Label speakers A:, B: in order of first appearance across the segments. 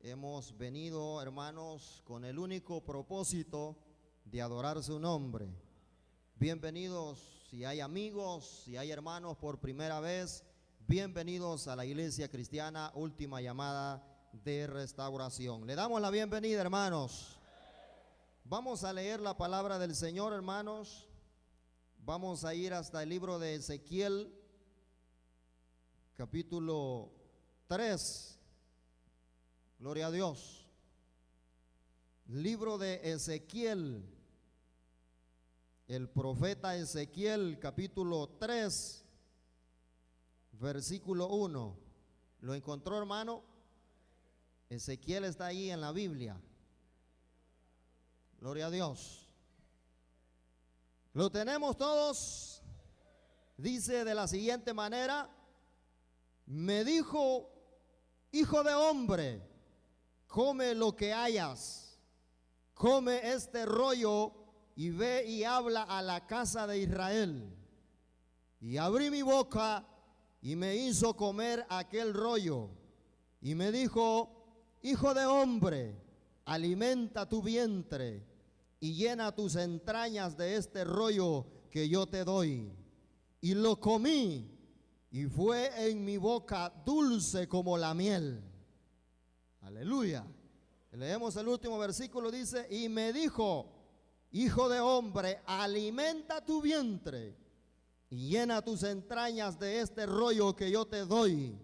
A: hemos venido, hermanos, con el único propósito de adorar su nombre. Bienvenidos, si hay amigos, si hay hermanos por primera vez, bienvenidos a la Iglesia Cristiana Última Llamada de Restauración. Le damos la bienvenida, hermanos. Vamos a leer la palabra del Señor, hermanos. Vamos a ir hasta el libro de Ezequiel, capítulo 3. Gloria a Dios. Libro de Ezequiel, el profeta Ezequiel, capítulo 3, versículo 1. ¿Lo encontró, hermano? Ezequiel está ahí en la Biblia. Gloria a Dios. ¿Lo tenemos todos? Dice de la siguiente manera: me dijo, hijo de hombre, come lo que hayas, come este rollo y ve y habla a la casa de Israel. Y abrí mi boca y me hizo comer aquel rollo. Y me dijo, hijo de hombre, alimenta tu vientre y llena tus entrañas de este rollo que yo te doy. Y lo comí y fue en mi boca dulce como la miel. Aleluya. Leemos el último versículo, dice: y me dijo, hijo de hombre, alimenta tu vientre y llena tus entrañas de este rollo que yo te doy.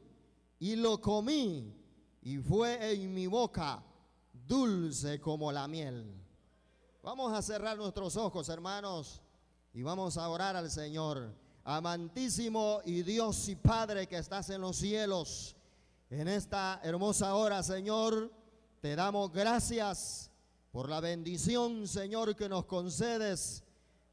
A: Y lo comí y fue en mi boca dulce como la miel. Vamos a cerrar nuestros ojos, hermanos, y vamos a orar al Señor. Amantísimo y Dios y Padre que estás en los cielos, en esta hermosa hora, Señor, te damos gracias por la bendición, Señor, que nos concedes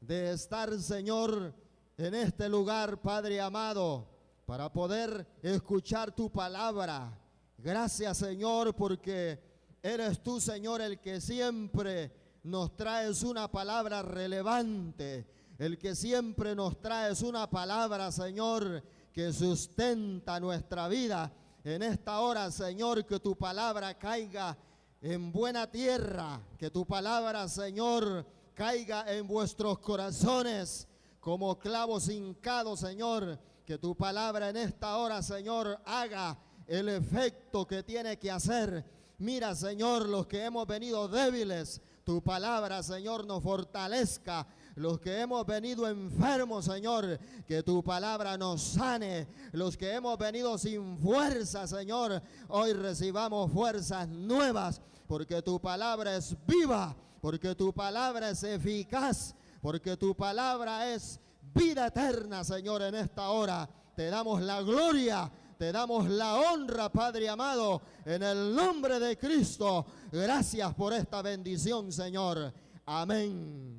A: de estar, Señor, en este lugar, Padre amado, para poder escuchar tu palabra. Gracias, Señor, porque eres tú, Señor, el que siempre nos traes una palabra relevante, el que siempre nos traes una palabra, Señor, que sustenta nuestra vida. En esta hora, Señor, que tu palabra caiga en buena tierra, que tu palabra, Señor, caiga en vuestros corazones como clavos hincados, Señor. Que tu palabra en esta hora, Señor, haga el efecto que tiene que hacer. Mira, Señor, los que hemos venido débiles, tu palabra, Señor, nos fortalezca. Los que hemos venido enfermos, Señor, que tu palabra nos sane. Los que hemos venido sin fuerza, Señor, hoy recibamos fuerzas nuevas, porque tu palabra es viva, porque tu palabra es eficaz, porque tu palabra es vida eterna, Señor. En esta hora te damos la gloria, te damos la honra, Padre amado, en el nombre de Cristo. Gracias por esta bendición, Señor. Amén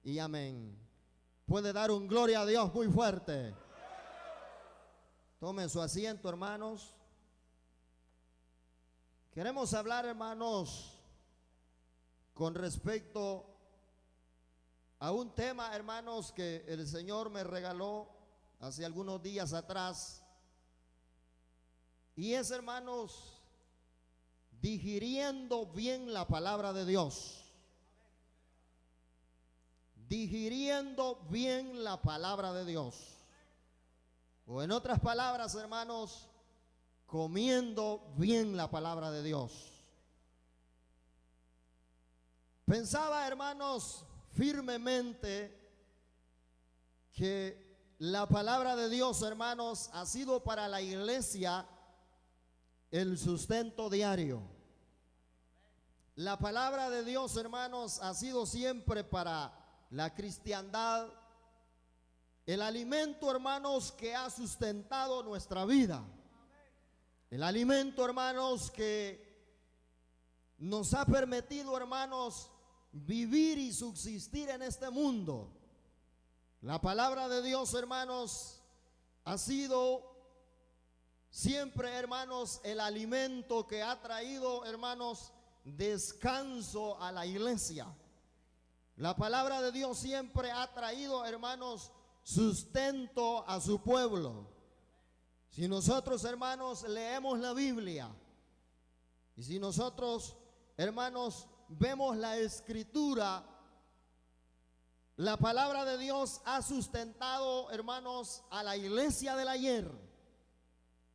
A: y amén. Puede dar un gloria a Dios muy fuerte. Tomen su asiento, hermanos. Queremos hablar, hermanos, con respecto a un tema, hermanos, que el Señor me regaló hace algunos días atrás. Y es, hermanos, digiriendo bien la palabra de Dios. Digiriendo bien la palabra de Dios. O en otras palabras, hermanos, comiendo bien la palabra de Dios. Pensaba, hermanos, firmemente que la palabra de Dios, hermanos, ha sido para la iglesia el sustento diario. La palabra de Dios, hermanos, ha sido siempre para la cristiandad el alimento, hermanos, que ha sustentado nuestra vida. El alimento, hermanos, que nos ha permitido, hermanos, vivir y subsistir en este mundo. La palabra de Dios, hermanos, ha sido siempre, hermanos, el alimento que ha traído, hermanos, descanso a la iglesia. La palabra de Dios siempre ha traído, hermanos, sustento a su pueblo. Si nosotros, hermanos, leemos la Biblia Y si nosotros, hermanos, vemos la Escritura, la palabra de Dios ha sustentado, hermanos, a la iglesia del ayer.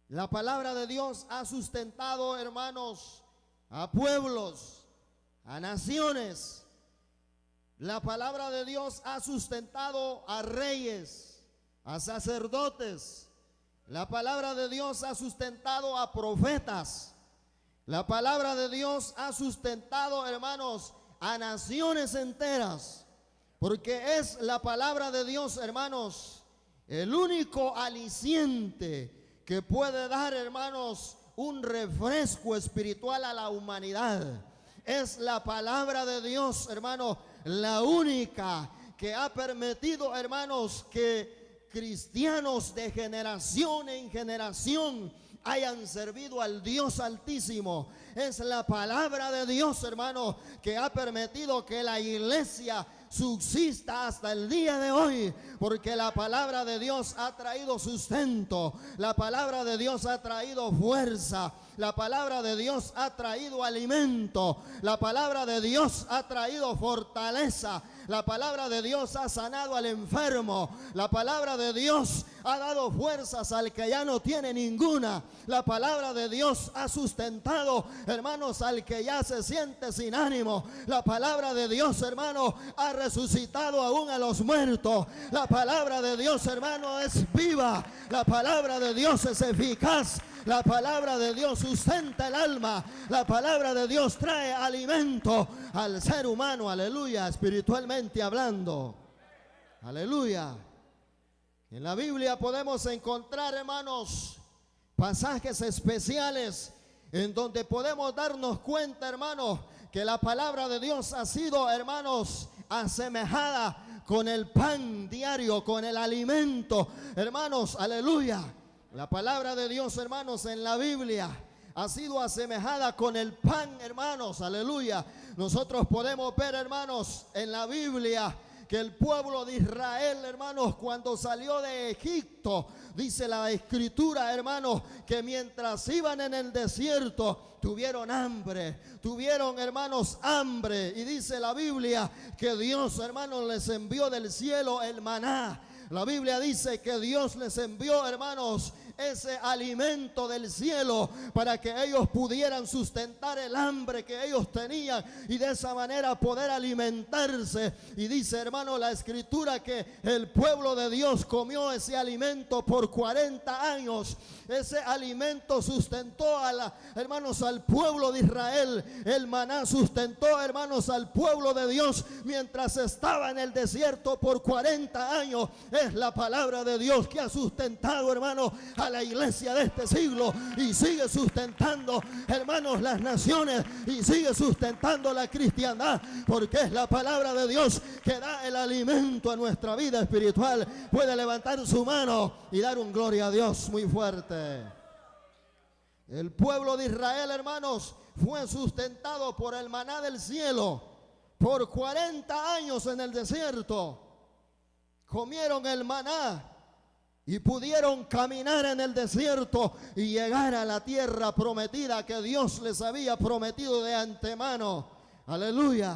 A: La palabra de Dios ha sustentado, hermanos, a pueblos, a naciones. La palabra de Dios ha sustentado a reyes, a sacerdotes. La palabra de Dios ha sustentado a profetas. La palabra de Dios ha sustentado, hermanos, a naciones enteras. Porque es la palabra de Dios, hermanos, el único aliciente que puede dar, hermanos, un refresco espiritual a la humanidad. Es la palabra de Dios, hermanos, la única que ha permitido, hermanos, que cristianos de generación en generación hayan servido al Dios Altísimo. Es la palabra de Dios, hermanos, que ha permitido que la iglesia subsista hasta el día de hoy, porque la palabra de Dios ha traído sustento, la palabra de Dios ha traído fuerza, la palabra de Dios ha traído alimento, la palabra de Dios ha traído fortaleza, la palabra de Dios ha sanado al enfermo, la palabra de Dios ha dado fuerzas al que ya no tiene ninguna, la palabra de Dios ha sustentado, hermanos, al que ya se siente sin ánimo, la palabra de Dios, hermanos, ha resucitado aún a los muertos. La palabra de Dios, hermano, es viva. La palabra de Dios es eficaz. La palabra de Dios sustenta el alma. La palabra de Dios trae alimento al ser humano, aleluya, espiritualmente hablando. Aleluya. En la Biblia podemos encontrar, hermanos, pasajes especiales en donde podemos darnos cuenta, hermanos, que la palabra de Dios ha sido, hermanos, asemejada con el pan diario, con el alimento, hermanos, aleluya. La palabra de Dios, hermanos, en la Biblia ha sido asemejada con el pan, hermanos, aleluya. Nosotros podemos ver, hermanos, en la Biblia que el pueblo de Israel, hermanos, cuando salió de Egipto, dice la Escritura, hermanos, que mientras iban en el desierto, tuvieron hambre, hermanos, hambre. Y dice la Biblia que Dios, hermanos, les envió del cielo el maná. La Biblia dice que Dios les envió, hermanos, ese alimento del cielo para que ellos pudieran sustentar el hambre que ellos tenían y de esa manera poder alimentarse. Y dice, hermano, la Escritura que el pueblo de Dios comió ese alimento por 40 años. Ese alimento sustentó hermanos, al pueblo de Israel. El maná sustentó, hermanos, al pueblo de Dios mientras estaba en el desierto por 40 años. Es la palabra de Dios que ha sustentado, hermanos, a la iglesia de este siglo y sigue sustentando, hermanos, las naciones y sigue sustentando la cristiandad, porque es la palabra de Dios que da el alimento a nuestra vida espiritual. Puede levantar su mano y dar un gloria a Dios muy fuerte. El pueblo de Israel, hermanos, fue sustentado por el maná del cielo por 40 años en el desierto. Comieron el maná y pudieron caminar en el desierto y llegar a la tierra prometida que Dios les había prometido de antemano. Aleluya.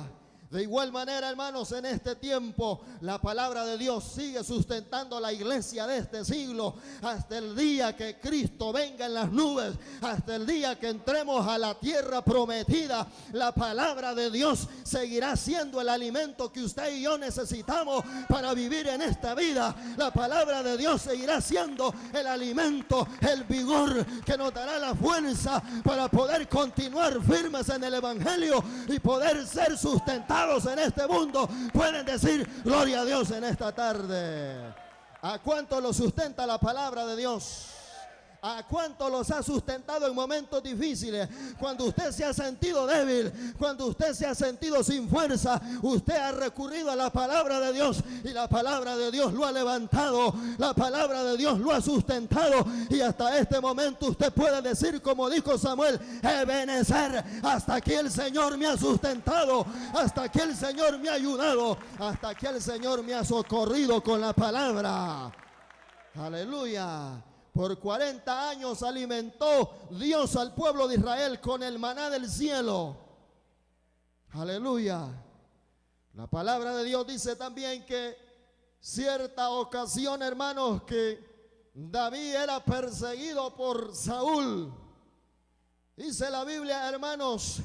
A: De igual manera, hermanos, en este tiempo la palabra de Dios sigue sustentando la iglesia de este siglo hasta el día que Cristo venga en las nubes, hasta el día que entremos a la tierra prometida. La palabra de Dios seguirá siendo el alimento que usted y yo necesitamos para vivir en esta vida. La palabra de Dios seguirá siendo el alimento, el vigor que nos dará la fuerza para poder continuar firmes en el evangelio y poder ser sustentados en este mundo. Pueden decir gloria a Dios en esta tarde. ¿A cuánto lo sustenta la palabra de Dios? ¿A cuánto los ha sustentado en momentos difíciles? Cuando usted se ha sentido débil, cuando usted se ha sentido sin fuerza, usted ha recurrido a la palabra de Dios y la palabra de Dios lo ha levantado, la palabra de Dios lo ha sustentado y hasta este momento usted puede decir como dijo Samuel: Ebenezer, hasta aquí el Señor me ha sustentado, hasta aquí el Señor me ha ayudado, hasta aquí el Señor me ha socorrido con la palabra. Aleluya. Por 40 años alimentó Dios al pueblo de Israel con el maná del cielo. Aleluya. La palabra de Dios dice también que cierta ocasión, hermanos, que David era perseguido por Saúl. Dice la Biblia, hermanos,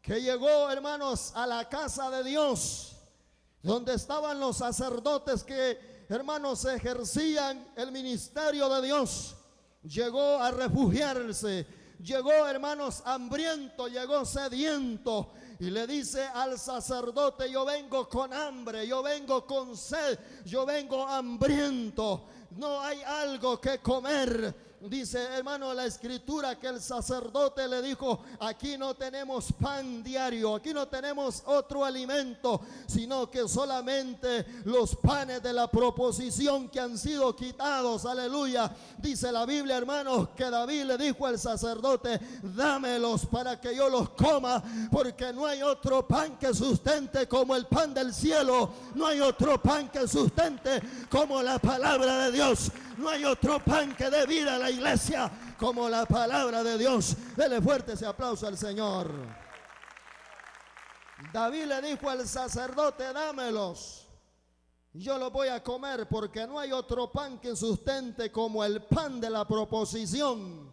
A: que llegó, hermanos, a la casa de Dios, donde estaban los sacerdotes que, hermanos, ejercían el ministerio de Dios. Llegó a refugiarse, llegó, hermanos, hambriento, llegó sediento, y le dice al sacerdote: yo vengo con hambre, yo vengo con sed, yo vengo hambriento, no hay algo que comer. Dice, hermano, la escritura que el sacerdote le dijo: aquí no tenemos pan diario, aquí no tenemos otro alimento, sino que solamente los panes de la proposición que han sido quitados. Aleluya. Dice la Biblia, hermanos, que David le dijo al sacerdote: dámelos para que yo los coma, porque no hay otro pan que sustente como el pan del cielo. No hay otro pan que sustente como la palabra de Dios. No hay otro pan que dé vida a la iglesia como la palabra de Dios. Dele fuerte ese aplauso al Señor. David le dijo al sacerdote: dámelos, yo los voy a comer, porque no hay otro pan que sustente como el pan de la proposición.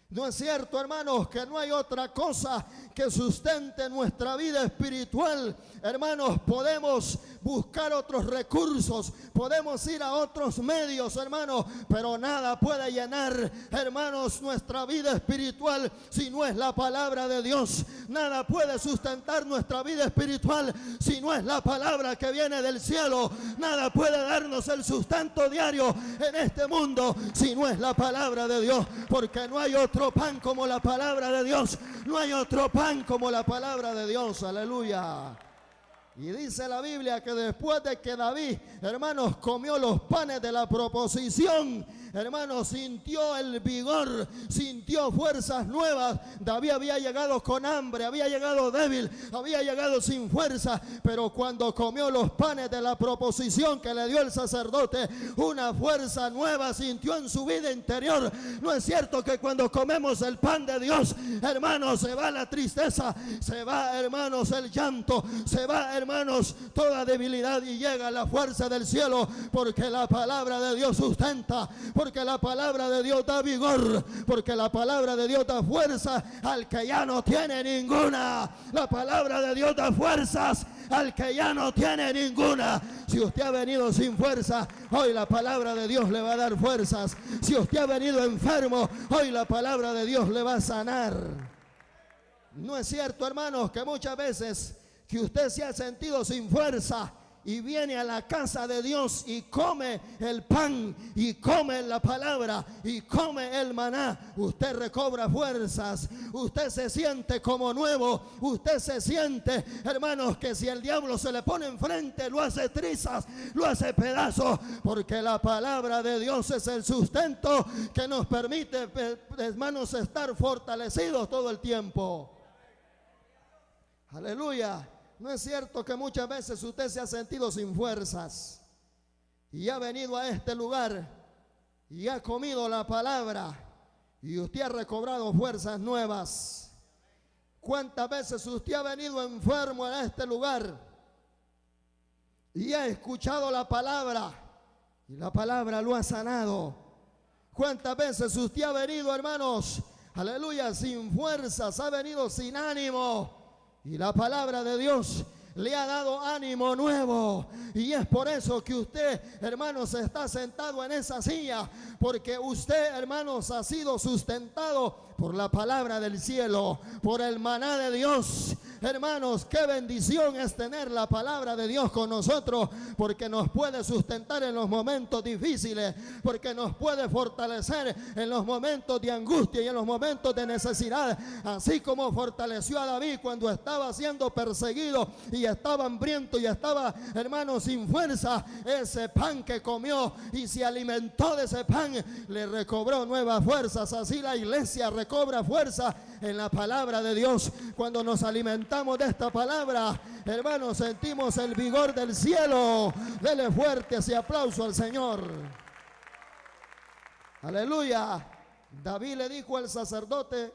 A: ¿No es cierto, hermanos, que no hay otra cosa que sustente nuestra vida espiritual? Hermanos, podemos buscar otros recursos, podemos ir a otros medios, hermanos, pero nada puede llenar, hermanos, nuestra vida espiritual si no es la palabra de Dios. Nada puede sustentar nuestra vida espiritual si no es la palabra que viene del cielo. Nada puede darnos el sustento diario en este mundo si no es la palabra de Dios, porque no hay otro pan como la palabra de Dios. No hay otro pan como la palabra de Dios. Aleluya. Y dice la Biblia que después de que David, hermanos, comió los panes de la proposición, hermanos, sintió el vigor, sintió fuerzas nuevas. David había llegado con hambre, había llegado débil, había llegado sin fuerza, pero cuando comió los panes de la proposición que le dio el sacerdote, una fuerza nueva sintió en su vida interior. No es cierto que cuando comemos el pan de Dios, hermanos, se va la tristeza, se va, hermanos, el llanto, se va, hermanos, toda debilidad, y llega la fuerza del cielo, porque la palabra de Dios sustenta, porque la palabra de Dios da vigor, porque la palabra de Dios da fuerza al que ya no tiene ninguna. La palabra de Dios da fuerzas al que ya no tiene ninguna. Si usted ha venido sin fuerza, hoy la palabra de Dios le va a dar fuerzas. Si usted ha venido enfermo, hoy la palabra de Dios le va a sanar. ¿No es cierto, hermanos, que muchas veces que usted se ha sentido sin fuerza y viene a la casa de Dios y come el pan y come la palabra y come el maná, usted recobra fuerzas, usted se siente como nuevo, usted se siente, hermanos, que si el diablo se le pone enfrente, lo hace trizas, lo hace pedazos, porque la palabra de Dios es el sustento que nos permite, hermanos, estar fortalecidos todo el tiempo. Aleluya. ¿No es cierto que muchas veces usted se ha sentido sin fuerzas y ha venido a este lugar y ha comido la palabra y usted ha recobrado fuerzas nuevas? ¿Cuántas veces usted ha venido enfermo a este lugar y ha escuchado la palabra y la palabra lo ha sanado? ¿Cuántas veces usted ha venido, hermanos, aleluya, sin fuerzas, ha venido sin ánimo, y la palabra de Dios le ha dado ánimo nuevo? Y es por eso que usted, hermanos, está sentado en esa silla, porque usted, hermanos, ha sido sustentado por la palabra del cielo, por el maná de Dios. Hermanos, qué bendición es tener la palabra de Dios con nosotros, porque nos puede sustentar en los momentos difíciles, porque nos puede fortalecer en los momentos de angustia y en los momentos de necesidad, así como fortaleció a David cuando estaba siendo perseguido y estaba hambriento y estaba, hermanos, sin fuerza. Ese pan que comió y se alimentó de ese pan le recobró nuevas fuerzas. Así la iglesia recobra fuerza en la palabra de Dios. Cuando nos alimentamos de esta palabra, hermanos, sentimos el vigor del cielo. Dele fuerte ese aplauso al Señor. Aleluya. David le dijo al sacerdote: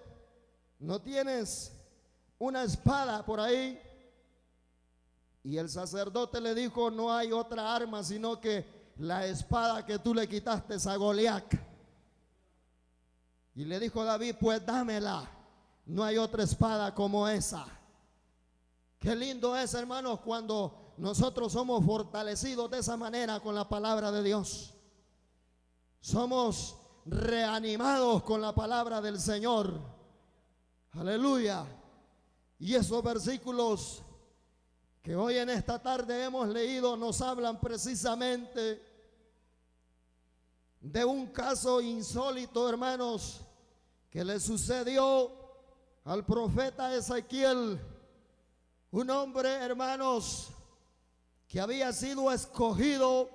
A: ¿no tienes una espada por ahí? Y el sacerdote le dijo: no hay otra arma sino que la espada que tú le quitaste a Goliat. Y le dijo David: pues dámela, no hay otra espada como esa. Qué lindo es, hermanos, cuando nosotros somos fortalecidos de esa manera con la palabra de Dios. Somos reanimados con la palabra del Señor. Aleluya. Y esos versículos que hoy en esta tarde hemos leído nos hablan precisamente de un caso insólito, hermanos, que le sucedió al profeta Ezequiel. Un hombre, hermanos, que había sido escogido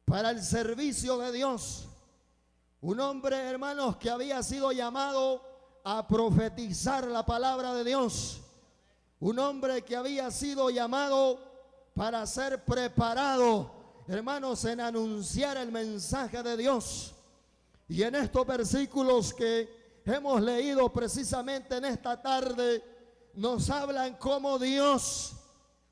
A: para el servicio de Dios. Un hombre, hermanos, que había sido llamado a profetizar la palabra de Dios. Un hombre que había sido llamado para ser preparado, hermanos, en anunciar el mensaje de Dios. Y en estos versículos que hemos leído precisamente en esta tarde, nos hablan cómo Dios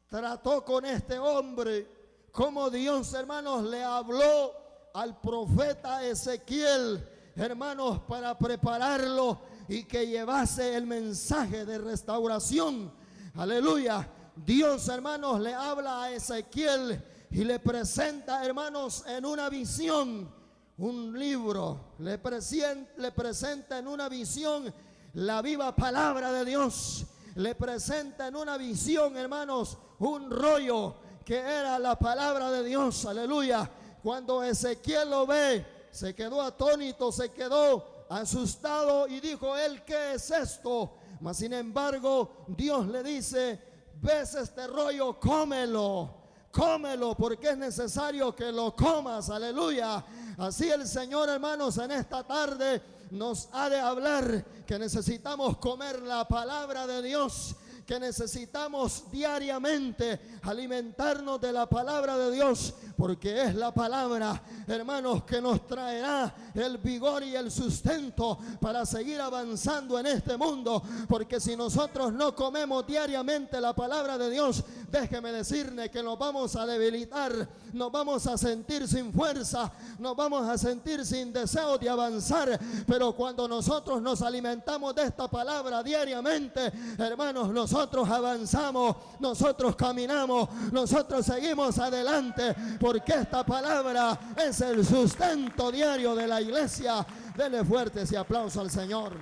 A: trató con este hombre, cómo Dios, hermanos, le habló al profeta Ezequiel, hermanos, para prepararlo y que llevase el mensaje de restauración. Aleluya. Dios, hermanos, le habla a Ezequiel y le presenta, hermanos, en una visión un libro. Le presenta en una visión la viva palabra de Dios. Le presenta en una visión, hermanos, un rollo que era la palabra de Dios. Aleluya. Cuando Ezequiel lo ve, se quedó atónito, se quedó asustado y dijo él: ¿qué es esto? Mas sin embargo, Dios le dice: ¿ves este rollo? Cómelo. Cómelo, porque es necesario que lo comas. Aleluya. Así el Señor, hermanos, en esta tarde nos ha de hablar que necesitamos comer la palabra de Dios, que necesitamos diariamente alimentarnos de la palabra de Dios, porque es la palabra, hermanos, que nos traerá el vigor y el sustento para seguir avanzando en este mundo. Porque si nosotros no comemos diariamente la palabra de Dios, déjeme decirle que nos vamos a debilitar, nos vamos a sentir sin fuerza, nos vamos a sentir sin deseo de avanzar. Pero cuando nosotros nos alimentamos de esta palabra diariamente, hermanos, nosotros avanzamos, nosotros caminamos, nosotros seguimos adelante, porque esta palabra es el sustento diario de la iglesia. Denle fuertes y aplauso al Señor.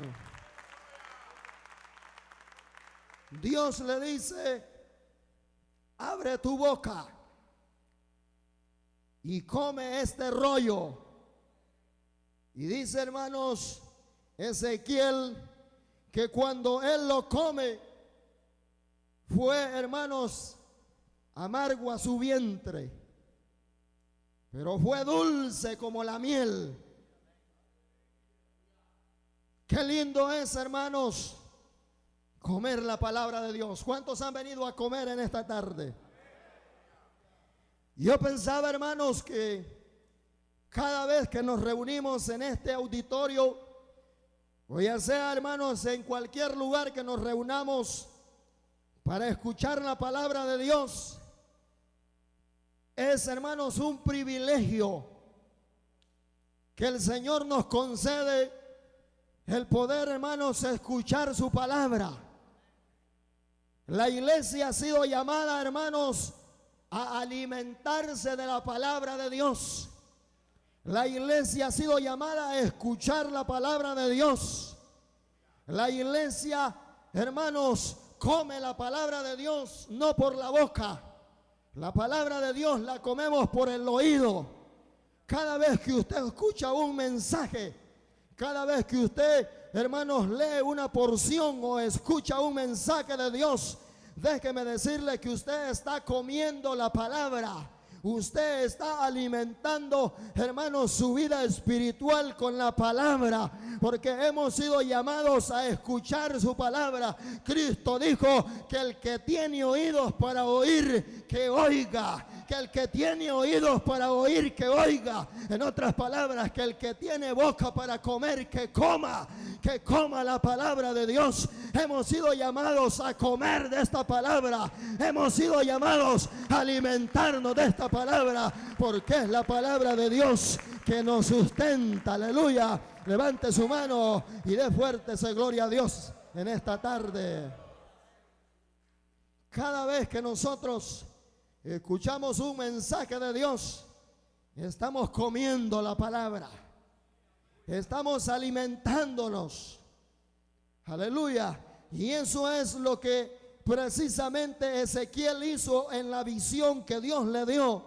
A: Dios le dice: abre tu boca y come este rollo. Y dice, hermanos, Ezequiel, que cuando él lo come, fue, hermanos, amargo a su vientre, pero fue dulce como la miel. Qué lindo es, hermanos, comer la palabra de Dios. ¿Cuántos han venido a comer en esta tarde? Yo pensaba, hermanos, que cada vez que nos reunimos en este auditorio, o ya sea, hermanos, en cualquier lugar que nos reunamos para escuchar la palabra de Dios, es, hermanos, un privilegio que el Señor nos concede, el poder, hermanos, escuchar su palabra. La iglesia ha sido llamada, hermanos, a alimentarse de la palabra de Dios. La iglesia ha sido llamada a escuchar la palabra de Dios. La iglesia, hermanos, come la palabra de Dios no por la boca. La palabra de Dios la comemos por el oído. Cada vez que usted escucha un mensaje, cada vez que usted, hermanos, lee una porción o escucha un mensaje de Dios, déjeme decirle que usted está comiendo la palabra. Usted está alimentando, hermanos, su vida espiritual con la palabra, porque hemos sido llamados a escuchar su palabra. Cristo dijo que el que tiene oídos para oír, que oiga. que el que tiene oídos para oír, que oiga. En otras palabras, que el que tiene boca para comer, que coma la palabra de Dios. Hemos sido llamados a comer de esta palabra. Hemos sido llamados a alimentarnos de esta palabra, porque es la palabra de Dios que nos sustenta. Aleluya. Levante su mano y dé fuerte esa gloria a Dios en esta tarde. Cada vez que nosotros escuchamos un mensaje de Dios, estamos comiendo la palabra, estamos alimentándonos. Aleluya. Y eso es lo que precisamente Ezequiel hizo en la visión que Dios le dio.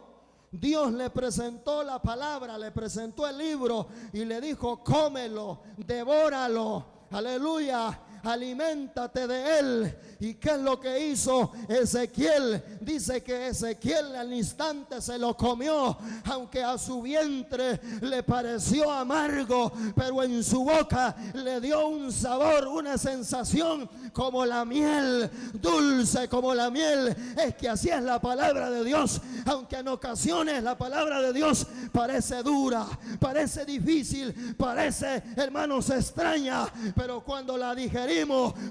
A: Dios le presentó la palabra, le presentó el libro y le dijo: cómelo, devóralo. Aleluya. Aliméntate de él. ¿Y qué es lo que hizo Ezequiel? Dice que Ezequiel al instante se lo comió, aunque a su vientre le pareció amargo, pero en su boca le dio un sabor, una sensación como la miel, dulce como la miel. Es que así es la palabra de Dios. Aunque en ocasiones la palabra de Dios parece dura, parece difícil, parece, hermanos, extraña, pero cuando la digerimos,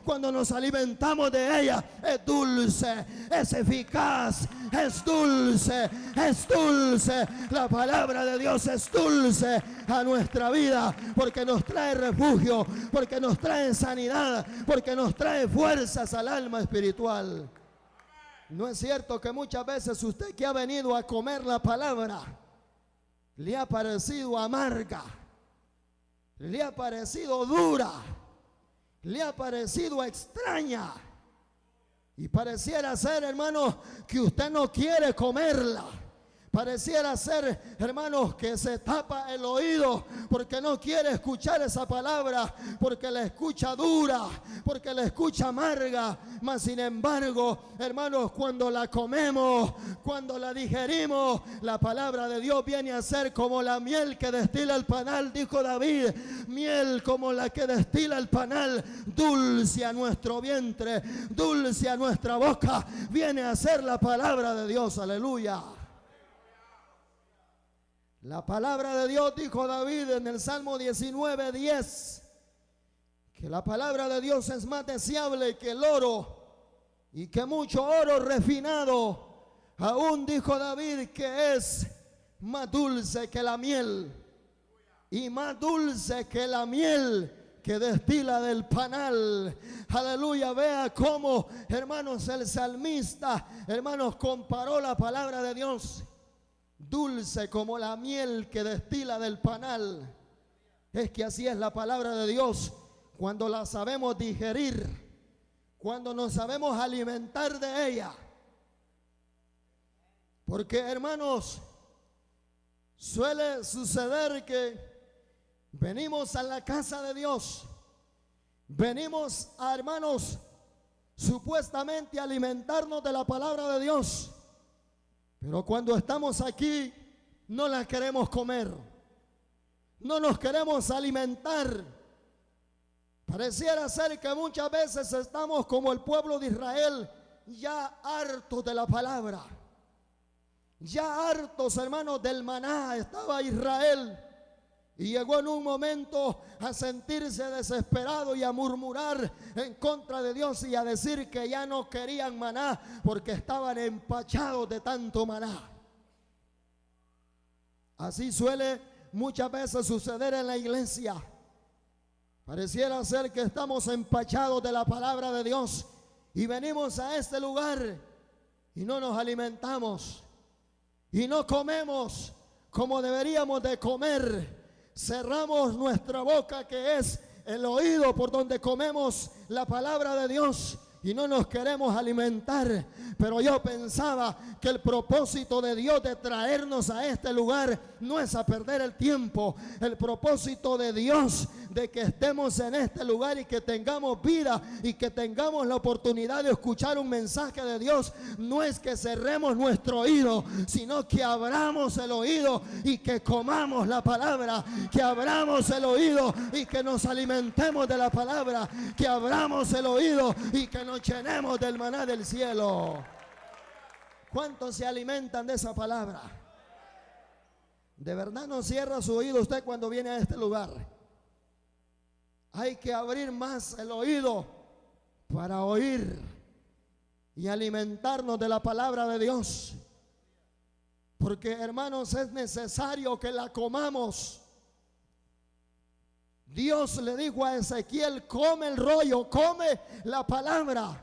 A: cuando nos alimentamos de ella, es dulce, es eficaz, es dulce, es dulce. La palabra de Dios es dulce a nuestra vida, porque nos trae refugio, porque nos trae sanidad, porque nos trae fuerzas al alma espiritual. ¿No es cierto que muchas veces usted que ha venido a comer la palabra le ha parecido amarga, le ha parecido dura, le ha parecido extraña, y pareciera ser, hermano, que usted no quiere comerla? Pareciera ser, hermanos, que se tapa el oído porque no quiere escuchar esa palabra, porque la escucha dura, porque la escucha amarga. Mas sin embargo, hermanos, cuando la comemos, cuando la digerimos, la palabra de Dios viene a ser como la miel que destila el panal, dijo David. Miel como la que destila el panal, dulce a nuestro vientre, dulce a nuestra boca, viene a ser la palabra de Dios. Aleluya. La palabra de Dios, dijo David en el Salmo 19:10, que la palabra de Dios es más deseable que el oro y que mucho oro refinado. Aún dijo David que es más dulce que la miel, y más dulce que la miel que destila del panal. Aleluya. Vea cómo, hermanos, el salmista, hermanos, comparó la palabra de Dios. Dulce como la miel que destila del panal. Es que así es la palabra de Dios cuando la sabemos digerir, cuando nos sabemos alimentar de ella. Porque, hermanos, suele suceder que venimos a la casa de Dios, venimos a, hermanos, supuestamente a alimentarnos de la palabra de Dios, pero cuando estamos aquí no la queremos comer, no nos queremos alimentar. Pareciera ser que muchas veces estamos como el pueblo de Israel, ya hartos de la palabra, ya hartos, hermanos, del maná. Estaba Israel y llegó en un momento a sentirse desesperado y a murmurar en contra de Dios y a decir que ya no querían maná porque estaban empachados de tanto maná. Así suele muchas veces suceder en la iglesia. Pareciera ser que estamos empachados de la palabra de Dios y venimos a este lugar y no nos alimentamos y no comemos como deberíamos de comer. Cerramos nuestra boca, que es el oído por donde comemos la palabra de Dios, y no nos queremos alimentar. Pero yo pensaba que el propósito de Dios de traernos a este lugar no es a perder el tiempo. El propósito de Dios de que estemos en este lugar y que tengamos vida y que tengamos la oportunidad de escuchar un mensaje de Dios no es que cerremos nuestro oído, sino que abramos el oído y que comamos la palabra, que abramos el oído y que nos alimentemos de la palabra, que abramos el oído y que nos llenemos del maná del cielo. ¿Cuántos se alimentan de esa palabra? De verdad no cierra su oído usted cuando viene a este lugar. Hay que abrir más el oído para oír y alimentarnos de la palabra de Dios. Porque, hermanos, es necesario que la comamos. Dios le dijo a Ezequiel: come el rollo, come la palabra,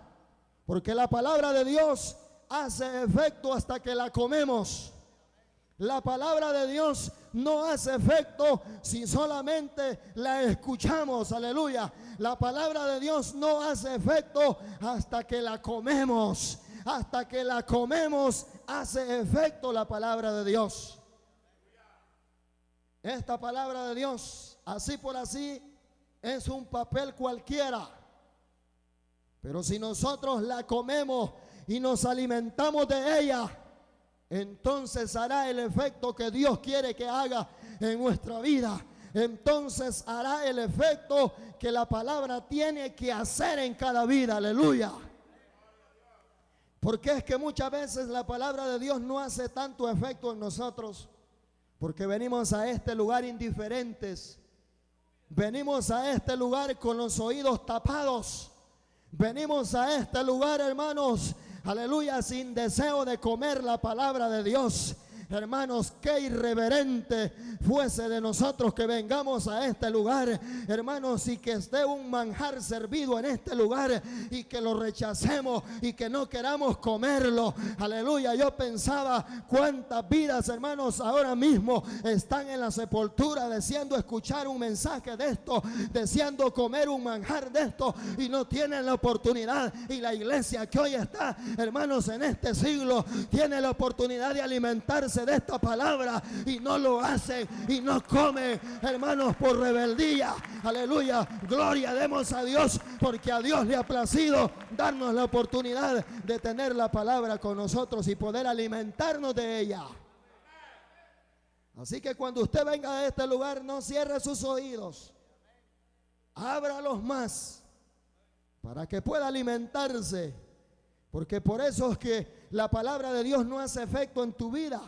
A: porque la palabra de Dios hace efecto hasta que la comemos. La palabra de Dios no hace efecto si solamente la escuchamos, aleluya. La palabra de Dios no hace efecto hasta que la comemos. Hasta que la comemos hace efecto la palabra de Dios. Esta palabra de Dios, así por así, es un papel cualquiera. Pero si nosotros la comemos y nos alimentamos de ella, entonces hará el efecto que Dios quiere que haga en nuestra vida. Entonces hará el efecto que la palabra tiene que hacer en cada vida, aleluya. Porque es que muchas veces la palabra de Dios no hace tanto efecto en nosotros, porque venimos a este lugar indiferentes. Venimos a este lugar con los oídos tapados. Venimos a este lugar, hermanos, aleluya, sin deseo de comer la palabra de Dios. Hermanos, qué irreverente fuese de nosotros que vengamos a este lugar, hermanos, y que esté un manjar servido en este lugar y que lo rechacemos y que no queramos comerlo. Aleluya. Yo pensaba cuántas vidas, hermanos, ahora mismo están en la sepultura deseando escuchar un mensaje de esto, deseando comer un manjar de esto y no tienen la oportunidad. Y la iglesia que hoy está, hermanos, en este siglo, tiene la oportunidad de alimentarse de esta palabra y no lo hace y no come, hermanos, por rebeldía. Aleluya, gloria demos a Dios, porque a Dios le ha placido darnos la oportunidad de tener la palabra con nosotros y poder alimentarnos de ella. Así que cuando usted venga a este lugar, no cierre sus oídos, ábralos más para que pueda alimentarse, porque por eso es que la palabra de Dios no hace efecto en tu vida.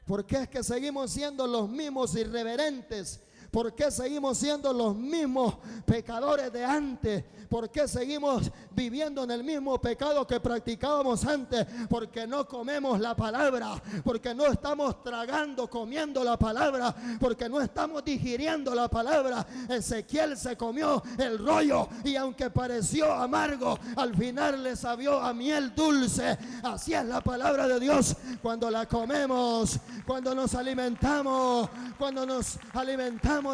A: Porque es que seguimos siendo los mismos irreverentes. ¿Por qué seguimos siendo los mismos pecadores de antes? ¿Por qué seguimos viviendo en el mismo pecado que practicábamos antes? Porque no comemos la palabra, porque no estamos tragando, comiendo la palabra, porque no estamos digiriendo la palabra. Ezequiel se comió el rollo y aunque pareció amargo, al final le sabió a miel dulce. Así es la palabra de Dios cuando la comemos, cuando nos alimentamos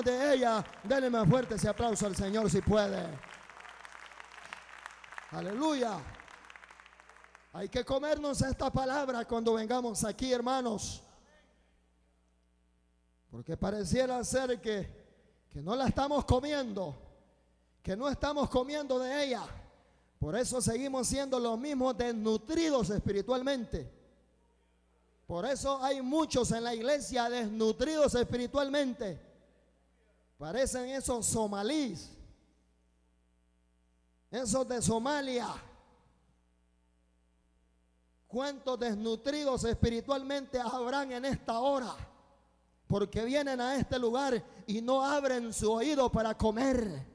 A: de ella. Denle más fuerte ese aplauso al Señor si puede. Aleluya. Hay que comernos esta palabra cuando vengamos aquí, hermanos, porque pareciera ser que no la estamos comiendo, que no estamos comiendo de ella. Por eso seguimos siendo los mismos desnutridos espiritualmente. Por eso hay muchos en la iglesia desnutridos espiritualmente. Parecen esos somalíes, esos de Somalia. ¿Cuántos desnutridos espiritualmente habrán en esta hora? Porque vienen a este lugar y no abren su oído para comer.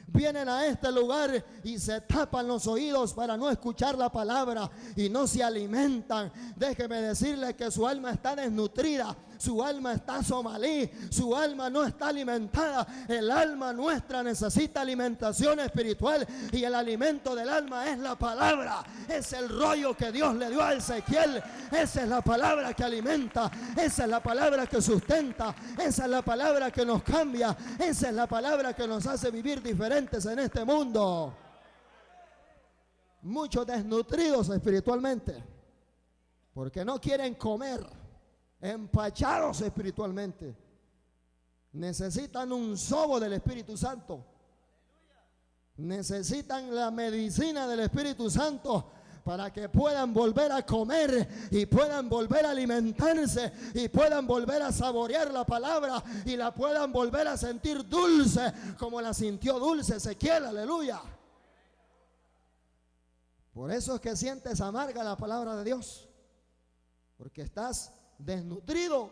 A: Vienen a este lugar y se tapan los oídos para no escuchar la palabra y no se alimentan. Déjeme decirle que su alma está desnutrida, su alma está somalí, su alma no está alimentada. El alma nuestra necesita alimentación espiritual y el alimento del alma es la palabra. Es el rollo que Dios le dio a Ezequiel. Esa es la palabra que alimenta, esa es la palabra que sustenta, esa es la palabra que nos cambia, esa es la palabra que nos hace vivir diferentes en este mundo. Muchos desnutridos espiritualmente porque no quieren comer, empachados espiritualmente. Necesitan un sobo del Espíritu Santo, necesitan la medicina del Espíritu Santo para que puedan volver a comer y puedan volver a alimentarse y puedan volver a saborear la palabra y la puedan volver a sentir dulce como la sintió dulce Ezequiel. Aleluya. Por eso es que sientes amarga la palabra de Dios, porque estás desnutrido,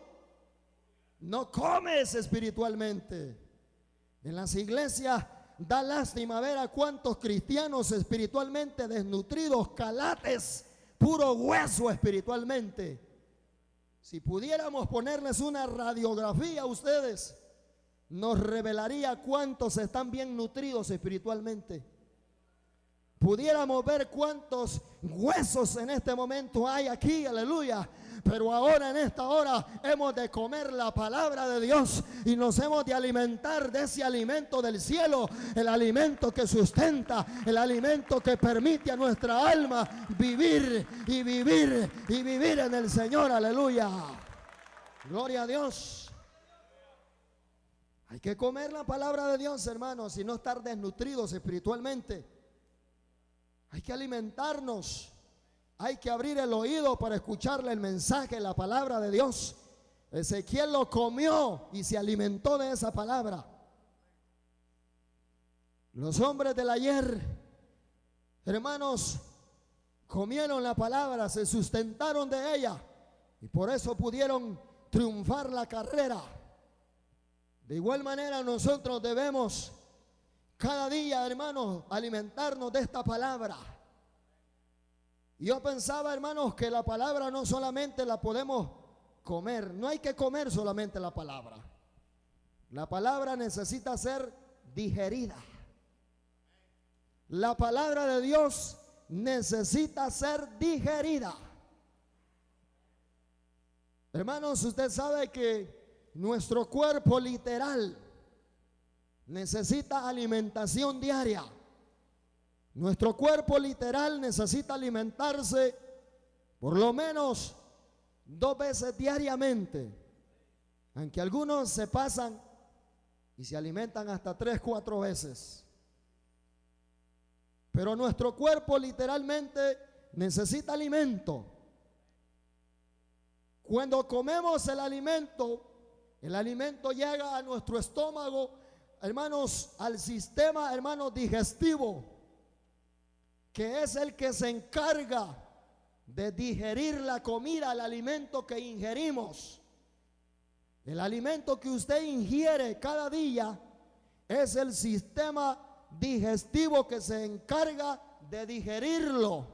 A: no comes espiritualmente. En las iglesias da lástima ver a cuántos cristianos espiritualmente desnutridos, calates, puro hueso espiritualmente. Si pudiéramos ponerles una radiografía a ustedes, nos revelaría cuántos están bien nutridos espiritualmente. Pudiéramos ver cuántos huesos en este momento hay aquí, aleluya. Pero ahora en esta hora hemos de comer la palabra de Dios y nos hemos de alimentar de ese alimento del cielo, el alimento que sustenta, el alimento que permite a nuestra alma vivir y vivir y vivir en el Señor, aleluya. Gloria a Dios. Hay que comer la palabra de Dios, hermanos, y no estar desnutridos espiritualmente. Hay que alimentarnos. Hay que abrir el oído para escucharle el mensaje, la palabra de Dios. Ezequiel lo comió y se alimentó de esa palabra. Los hombres del ayer, hermanos, comieron la palabra, se sustentaron de ella y por eso pudieron triunfar la carrera. De igual manera nosotros debemos cada día, hermanos, alimentarnos de esta palabra. Yo pensaba, hermanos, que la palabra no solamente la podemos comer. No hay que comer solamente la palabra. La palabra necesita ser digerida. La palabra de Dios necesita ser digerida. Hermanos, usted sabe que nuestro cuerpo literal necesita alimentación diaria. Nuestro cuerpo literal necesita alimentarse por lo menos 2 veces diariamente, aunque algunos se pasan y se alimentan hasta 3, 4 veces. Pero nuestro cuerpo literalmente necesita alimento. Cuando comemos el alimento llega a nuestro estómago, hermanos, al sistema, hermanos, digestivo, que es el que se encarga de digerir la comida, el alimento que ingerimos. El alimento que usted ingiere cada día es el sistema digestivo que se encarga de digerirlo.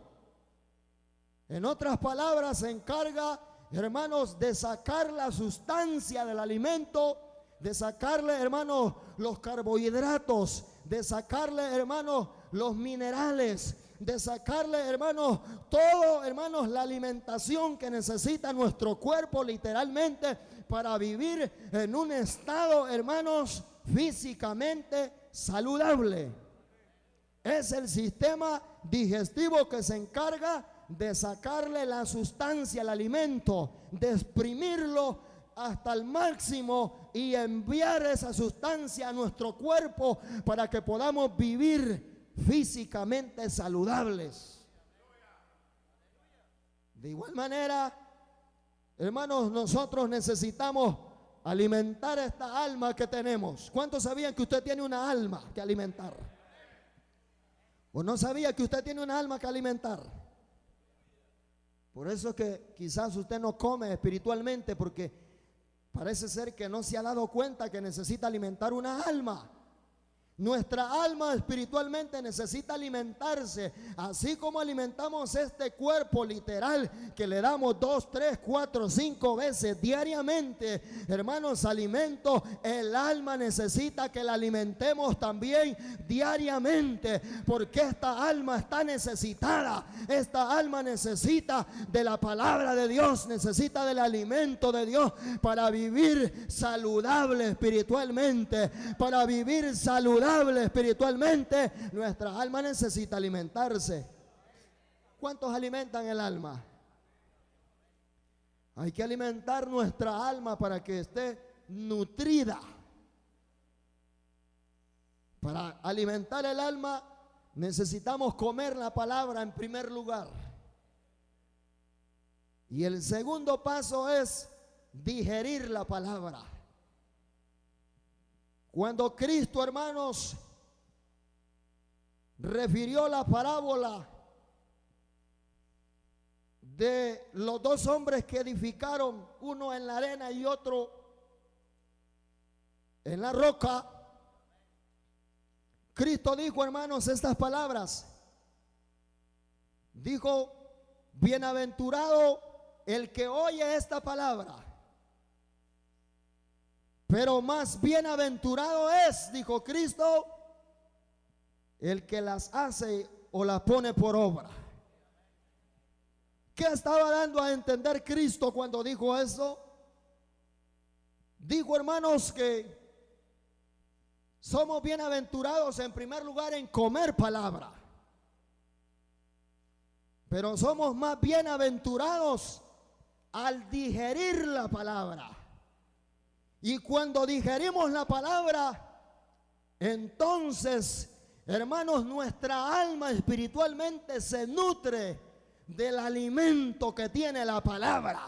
A: En otras palabras, se encarga, hermanos, de sacar la sustancia del alimento, de sacarle, hermanos, los carbohidratos, de sacarle, hermanos, los minerales, de sacarle, hermanos, todo, hermanos, la alimentación que necesita nuestro cuerpo literalmente para vivir en un estado, hermanos, físicamente saludable. Es el sistema digestivo que se encarga de sacarle la sustancia al alimento, de exprimirlo hasta el máximo y enviar esa sustancia a nuestro cuerpo para que podamos vivir físicamente saludables. De igual manera, hermanos, nosotros necesitamos alimentar esta alma que tenemos. ¿Cuántos sabían que usted tiene una alma que alimentar? ¿O no sabía que usted tiene una alma que alimentar? Por eso es que quizás usted no come espiritualmente, porque parece ser que no se ha dado cuenta que necesita alimentar una alma. Nuestra alma espiritualmente necesita alimentarse, así como alimentamos este cuerpo literal que le damos 2, 3, 4, 5 veces diariamente, hermanos, alimento. El alma necesita que la alimentemos también diariamente, porque esta alma está necesitada. Esta alma necesita de la palabra de Dios, necesita del alimento de Dios para vivir saludable espiritualmente, para vivir saludable espiritualmente. Nuestra alma necesita alimentarse. ¿Cuántos alimentan el alma? Hay que alimentar nuestra alma para que esté nutrida. Para alimentar el alma necesitamos comer la palabra en primer lugar. Y el segundo paso es digerir la palabra. Cuando Cristo, hermanos, refirió la parábola de los dos hombres que edificaron, uno en la arena y otro en la roca, Cristo dijo, hermanos, estas palabras. Dijo, bienaventurado el que oye esta palabra, pero más bienaventurado es, dijo Cristo, el que las hace o las pone por obra. ¿Qué estaba dando a entender Cristo cuando dijo eso? Dijo, hermanos, que somos bienaventurados en primer lugar en comer palabra, pero somos más bienaventurados al digerir la palabra. Y cuando digerimos la palabra, entonces, hermanos, nuestra alma espiritualmente se nutre del alimento que tiene la palabra.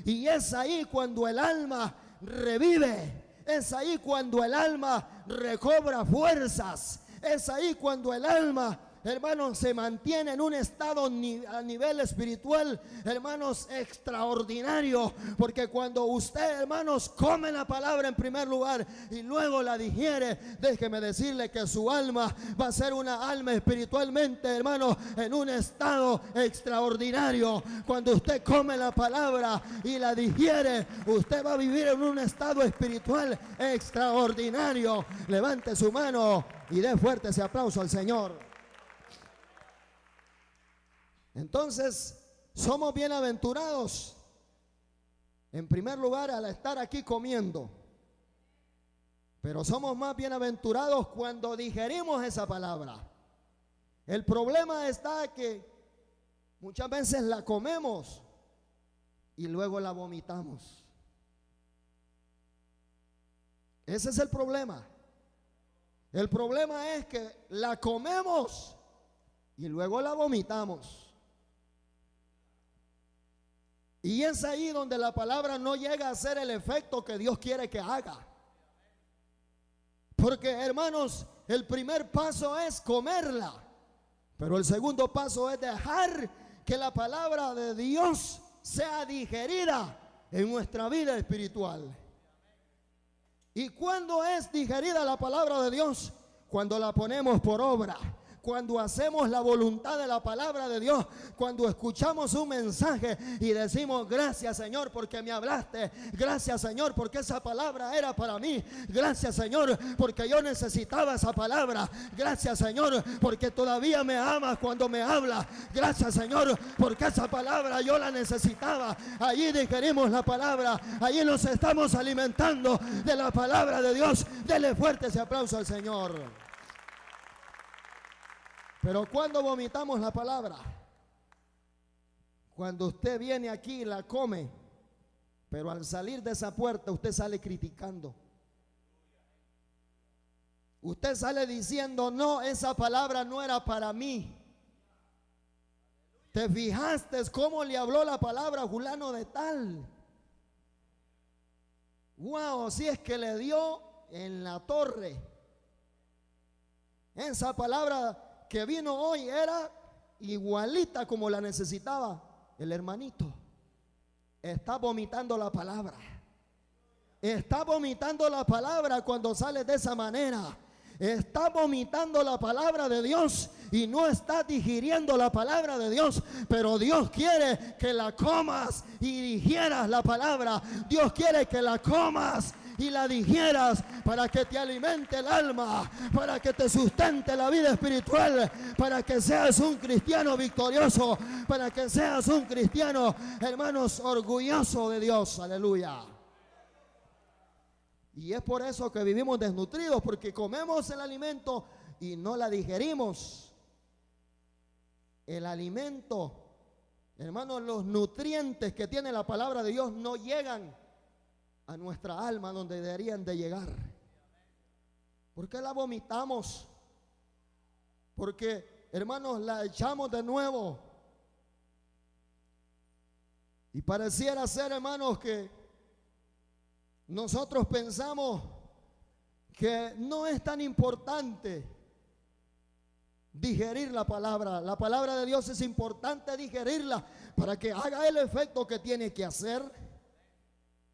A: Y es ahí cuando el alma revive, es ahí cuando el alma recobra fuerzas, es ahí cuando el alma, hermanos, se mantiene en un estado a nivel espiritual, hermanos, extraordinario. Porque cuando usted, hermanos, come la palabra en primer lugar y luego la digiere, déjeme decirle que su alma va a ser una alma espiritualmente, hermanos, en un estado extraordinario. Cuando usted come la palabra y la digiere, usted va a vivir en un estado espiritual extraordinario. Levante su mano y dé fuerte ese aplauso al Señor. Entonces, somos bienaventurados en primer lugar al estar aquí comiendo, pero somos más bienaventurados cuando digerimos esa palabra. El problema está que muchas veces la comemos y luego la vomitamos. Ese es el problema. El problema es que la comemos y luego la vomitamos. Y es ahí donde la palabra no llega a hacer el efecto que Dios quiere que haga. Porque, hermanos, el primer paso es comerla, pero el segundo paso es dejar que la palabra de Dios sea digerida en nuestra vida espiritual. ¿Y cuándo es digerida la palabra de Dios? Cuando la ponemos por obra. Cuando hacemos la voluntad de la palabra de Dios, cuando escuchamos un mensaje y decimos, gracias Señor porque me hablaste, gracias Señor porque esa palabra era para mí, gracias Señor porque yo necesitaba esa palabra, gracias Señor porque todavía me amas cuando me hablas, gracias Señor porque esa palabra yo la necesitaba. Allí digerimos la palabra, allí nos estamos alimentando de la palabra de Dios. Dele fuerte ese aplauso al Señor. Pero cuando vomitamos la palabra, cuando usted viene aquí y la come, pero al salir de esa puerta usted sale criticando. Usted sale diciendo, no, esa palabra no era para mí. ¿Te fijaste cómo le habló la palabra a fulano de tal? Wow, si es que le dio en la torre. Esa palabra que vino hoy era igualita como la necesitaba el hermanito. Está vomitando la palabra. Está vomitando la palabra cuando sale de esa manera. Está vomitando la palabra de Dios y no está digiriendo la palabra de Dios. Pero Dios quiere que la comas y digieras la palabra. Dios quiere que la comas y la digieras para que te alimente el alma, para que te sustente la vida espiritual, para que seas un cristiano victorioso, para que seas un cristiano, hermanos, orgulloso de Dios. Aleluya. Y es por eso que vivimos desnutridos, porque comemos el alimento y no la digerimos. El alimento, hermanos, los nutrientes que tiene la palabra de Dios no llegan a nuestra alma donde deberían de llegar. ¿Por qué la vomitamos? Porque, hermanos, la echamos de nuevo. Y pareciera ser, hermanos, que nosotros pensamos que no es tan importante digerir la palabra. La palabra de Dios es importante digerirla para que haga el efecto que tiene que hacer.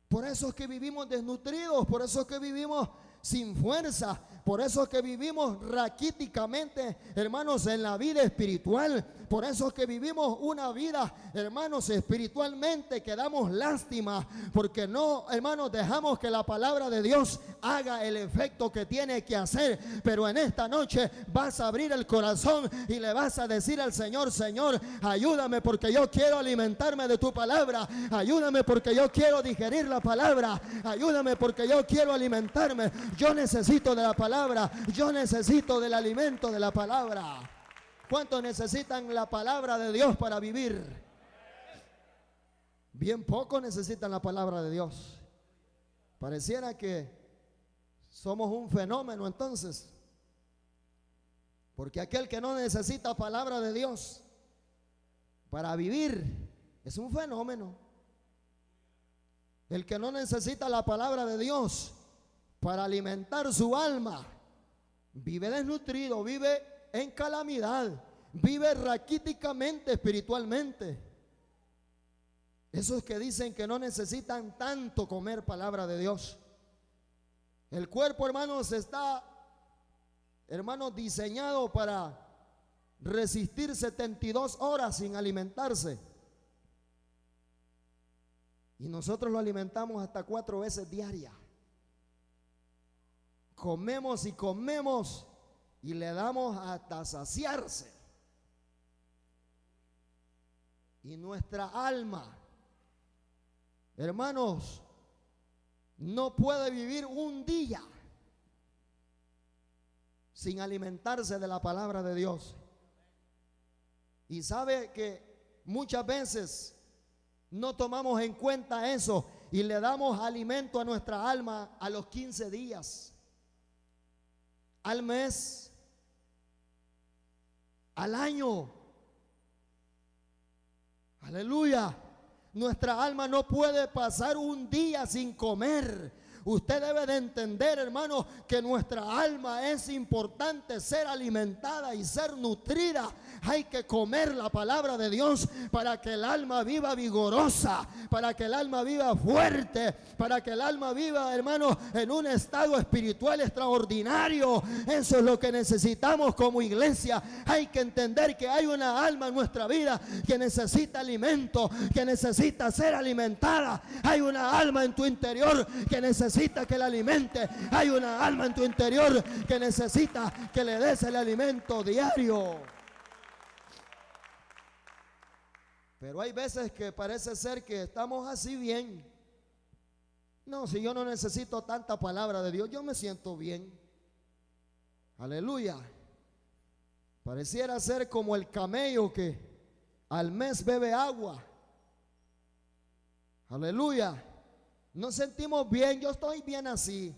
A: Por eso es que vivimos desnutridos, por eso es que vivimos sin fuerza, por eso es que vivimos raquíticamente, hermanos, en la vida espiritual. Por eso es que vivimos una vida, hermanos, espiritualmente que damos lástima, porque no, hermanos, dejamos que la palabra de Dios haga el efecto que tiene que hacer. Pero en esta noche vas a abrir el corazón y le vas a decir al Señor: Señor, ayúdame porque yo quiero alimentarme de tu palabra, ayúdame porque yo quiero digerir la palabra, ayúdame porque yo quiero alimentarme. Yo necesito de la palabra, yo necesito del alimento de la palabra. ¿Cuántos necesitan la palabra de Dios para vivir? Bien pocos necesitan la palabra de Dios. Pareciera que somos un fenómeno entonces, porque aquel que no necesita palabra de Dios para vivir es un fenómeno. El que no necesita la palabra de Dios para alimentar su alma vive desnutrido, vive en calamidad, vive raquíticamente espiritualmente. Esos que dicen que no necesitan tanto comer palabra de Dios. El cuerpo, hermanos, está, hermanos, diseñado para resistir 72 horas sin alimentarse. Y nosotros lo alimentamos hasta 4 veces diarias. Comemos y comemos y le damos hasta saciarse. Y nuestra alma, hermanos, no puede vivir un día sin alimentarse de la palabra de Dios. Y sabe que muchas veces no tomamos en cuenta eso y le damos alimento a nuestra alma a los 15 días, al mes, al año. Aleluya. Nuestra alma no puede pasar un día sin comer. Usted debe de entender, hermano, que nuestra alma es importante ser alimentada y ser nutrida. Hay que comer la palabra de Dios para que el alma viva vigorosa, para que el alma viva fuerte, para que el alma viva, hermano, en un estado espiritual extraordinario. Eso es lo que necesitamos como iglesia. Hay que entender que hay una alma en nuestra vida que necesita alimento, que necesita ser alimentada. Hay una alma en tu interior que necesita que la alimente. Hay una alma en tu interior que necesita que le des el alimento diario. Pero hay veces que parece ser que estamos así bien. No, si yo no necesito tanta palabra de Dios, yo me siento bien. Aleluya. Pareciera ser como el camello que al mes bebe agua. Aleluya. Nos sentimos bien, yo estoy bien así.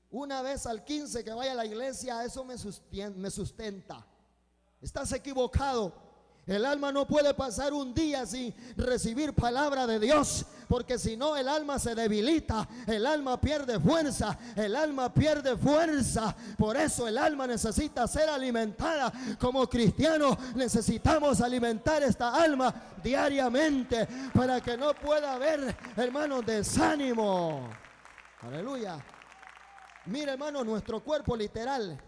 A: Una vez al 15 que vaya a la iglesia, eso me sustenta. Estás equivocado. El alma no puede pasar un día sin recibir palabra de Dios, porque si no el alma se debilita, el alma pierde fuerza, el alma pierde fuerza. Por eso el alma necesita ser alimentada. Como cristianos necesitamos alimentar esta alma diariamente para que no pueda haber, hermanos, desánimo. Aleluya. Mira, hermano, nuestro cuerpo literal,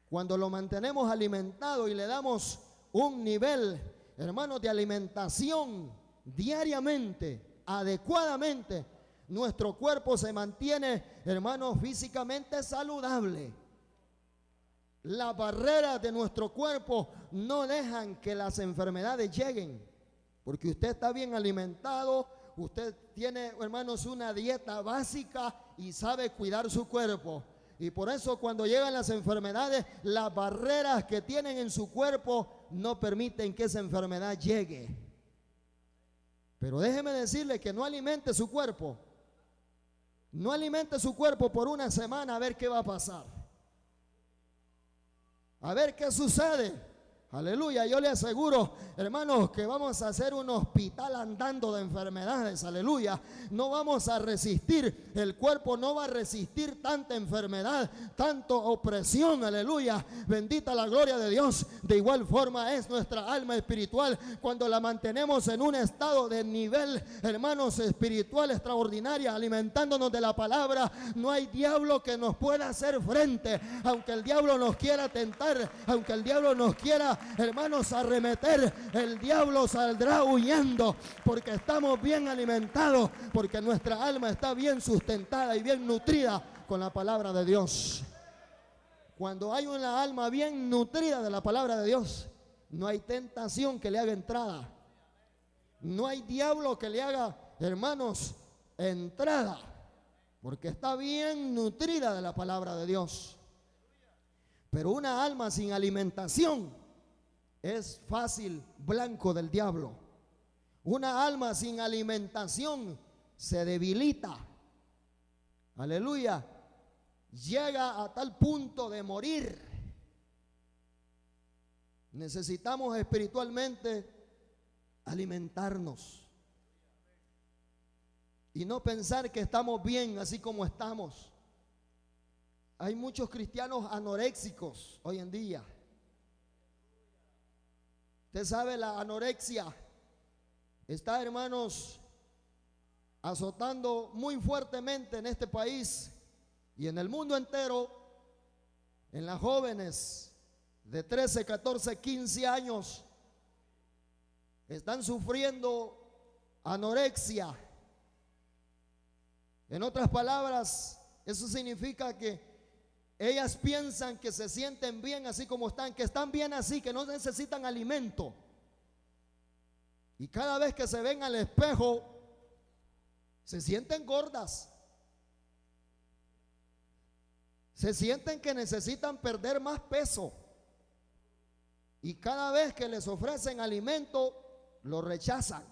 A: cuando lo mantenemos alimentado y le damos un nivel, hermanos, de alimentación diariamente, adecuadamente, nuestro cuerpo se mantiene, hermanos, físicamente saludable. Las barreras de nuestro cuerpo no dejan que las enfermedades lleguen, porque usted está bien alimentado, usted tiene, hermanos, una dieta básica y sabe cuidar su cuerpo. Y por eso cuando llegan las enfermedades, las barreras que tienen en su cuerpo no permiten que esa enfermedad llegue. Pero déjeme decirle que no alimente su cuerpo. No alimente su cuerpo por una semana a ver qué va a pasar. A ver qué sucede. Aleluya, yo le aseguro, hermanos, que vamos a hacer un hospital andando de enfermedades, aleluya. No vamos a resistir, el cuerpo no va a resistir tanta enfermedad, tanto opresión, aleluya. Bendita la gloria de Dios. De igual forma es nuestra alma espiritual cuando la mantenemos en un estado de nivel, hermanos, espiritual extraordinaria, alimentándonos de la palabra. No hay diablo que nos pueda hacer frente, aunque el diablo nos quiera tentar, aunque el diablo nos quiera, hermanos, arremeter, el diablo saldrá huyendo, porque estamos bien alimentados, porque nuestra alma está bien sustentada y bien nutrida con la palabra de Dios. Cuando hay una alma bien nutrida de la palabra de Dios, no hay tentación que le haga entrada, no hay diablo que le haga, hermanos, entrada, porque está bien nutrida de la palabra de Dios. Pero una alma sin alimentación es fácil blanco del diablo. Una alma sin alimentación se debilita. Aleluya. Llega a tal punto de morir. Necesitamos espiritualmente alimentarnos y no pensar que estamos bien así como estamos. Hay muchos cristianos anoréxicos hoy en día. Usted sabe, la anorexia está, hermanos, azotando muy fuertemente en este país y en el mundo entero, en las jóvenes de 13, 14, 15 años. Están sufriendo anorexia. En otras palabras, eso significa que ellas piensan que se sienten bien así como están, que están bien así, que no necesitan alimento. Y cada vez que se ven al espejo, se sienten gordas. Se sienten que necesitan perder más peso. Y cada vez que les ofrecen alimento, lo rechazan.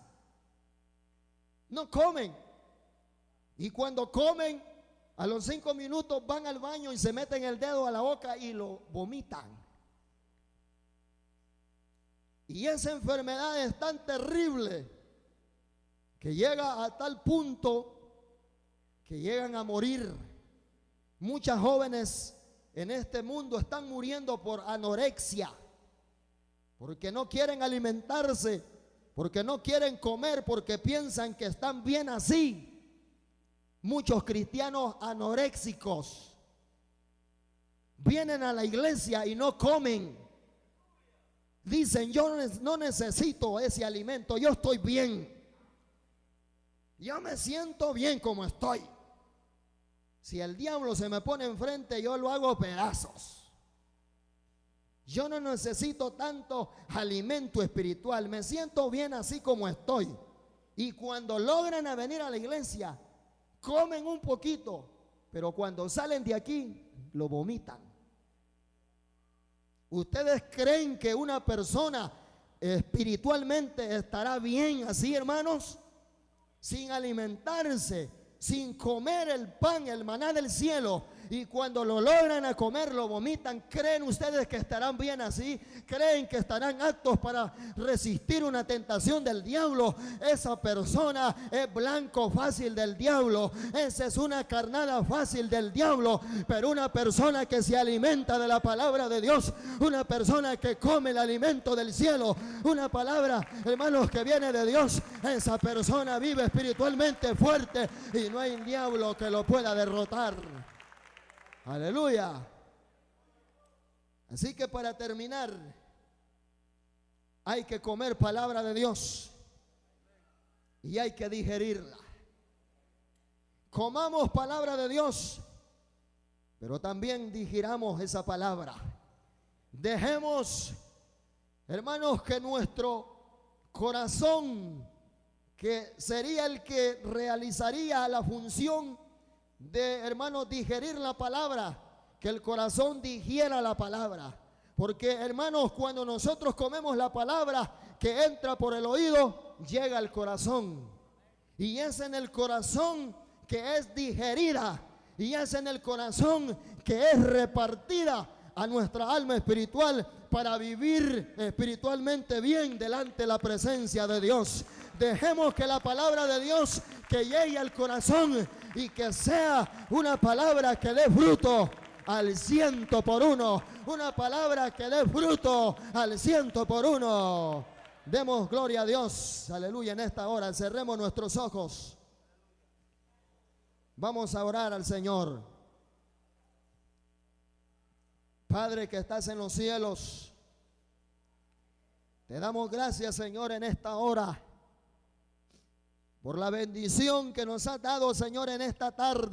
A: No comen. Y cuando comen, a los 5 minutos van al baño y se meten el dedo a la boca y lo vomitan. Y esa enfermedad es tan terrible que llega a tal punto que llegan a morir. Muchas jóvenes en este mundo están muriendo por anorexia, porque no quieren alimentarse, porque no quieren comer, porque piensan que están bien así. Muchos cristianos anoréxicos vienen a la iglesia y no comen. Dicen: yo no necesito ese alimento, yo estoy bien. Yo me siento bien como estoy. Si el diablo se me pone enfrente, yo lo hago pedazos. Yo no necesito tanto alimento espiritual, me siento bien así como estoy. Y cuando logran a venir a la iglesia, comen un poquito, pero cuando salen de aquí, lo vomitan. ¿Ustedes creen que una persona espiritualmente estará bien así, hermanos? Sin alimentarse, sin comer el pan, el maná del cielo, y cuando lo logran a comer lo vomitan. ¿Creen ustedes que estarán bien así? ¿Creen que estarán aptos para resistir una tentación del diablo? Esa persona es blanco fácil del diablo. Esa es una carnada fácil del diablo. Pero una persona que se alimenta de la palabra de Dios, una persona que come el alimento del cielo, una palabra, hermanos, que viene de Dios, esa persona vive espiritualmente fuerte y no hay diablo que lo pueda derrotar. Aleluya. Así que para terminar, hay que comer palabra de Dios y hay que digerirla. Comamos palabra de Dios, pero también digiramos esa palabra. Dejemos, hermanos, que nuestro corazón, que sería el que realizaría la función de, hermanos, digerir la palabra, que el corazón digiera la palabra. Porque, hermanos, cuando nosotros comemos la palabra que entra por el oído, llega al corazón. Y es en el corazón que es digerida. Y es en el corazón que es repartida a nuestra alma espiritual para vivir espiritualmente bien delante de la presencia de Dios. Dejemos que la palabra de Dios que llegue al corazón y que sea una palabra que dé fruto al 100%. Una palabra que dé fruto al 100%. Demos gloria a Dios. Aleluya. En esta hora cerremos nuestros ojos. Vamos a orar al Señor. Padre que estás en los cielos, te damos gracias, Señor, en esta hora por la bendición que nos has dado, Señor, en esta tarde.